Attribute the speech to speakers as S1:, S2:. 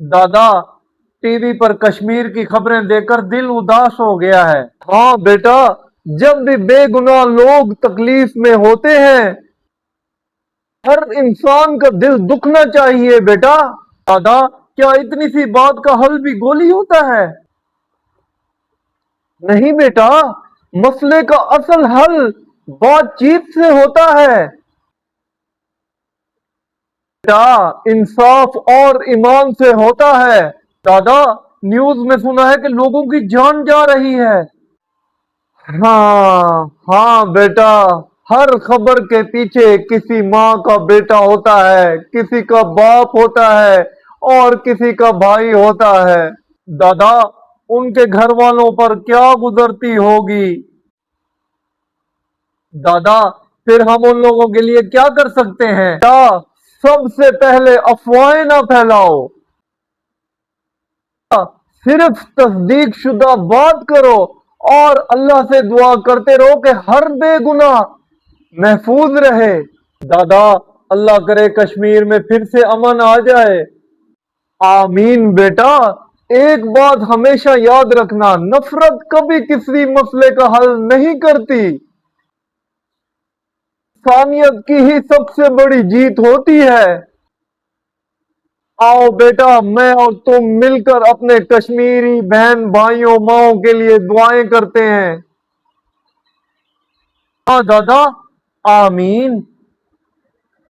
S1: दादा, टीवी पर कश्मीर की खबरें देखकर दिल उदास हो गया है। हाँ बेटा, जब भी बेगुनाह लोग तकलीफ में होते हैं, हर इंसान का दिल दुखना चाहिए बेटा। दादा, क्या इतनी सी बात का हल भी गोली होता है? नहीं बेटा, मसले का असल हल बातचीत से होता है बेटा, इंसाफ और ईमान से होता है। दादा, न्यूज में सुना है कि लोगों की जान जा रही है। हाँ हाँ बेटा, हर खबर के पीछे किसी माँ का बेटा होता है, किसी का बाप होता है और किसी का भाई होता है। दादा, उनके घर वालों पर क्या गुजरती होगी। दादा, फिर हम उन लोगों के लिए क्या कर सकते हैं? क्या? सबसे पहले अफवाहें ना फैलाओ, सिर्फ तस्दीक शुदा बात करो और अल्लाह से दुआ करते रहो कि हर बेगुनाह महफूज रहे। दादा, अल्लाह करे कश्मीर में फिर से अमन आ जाए। आमीन बेटा। एक बात हमेशा याद रखना, नफरत कभी किसी मसले का हल नहीं करती। इंसानियत की ही सबसे बड़ी जीत होती है। आओ बेटा, मैं और तुम मिलकर अपने कश्मीरी बहन भाइयों माओं के लिए दुआएं करते हैं। हाँ दादा, आमीन।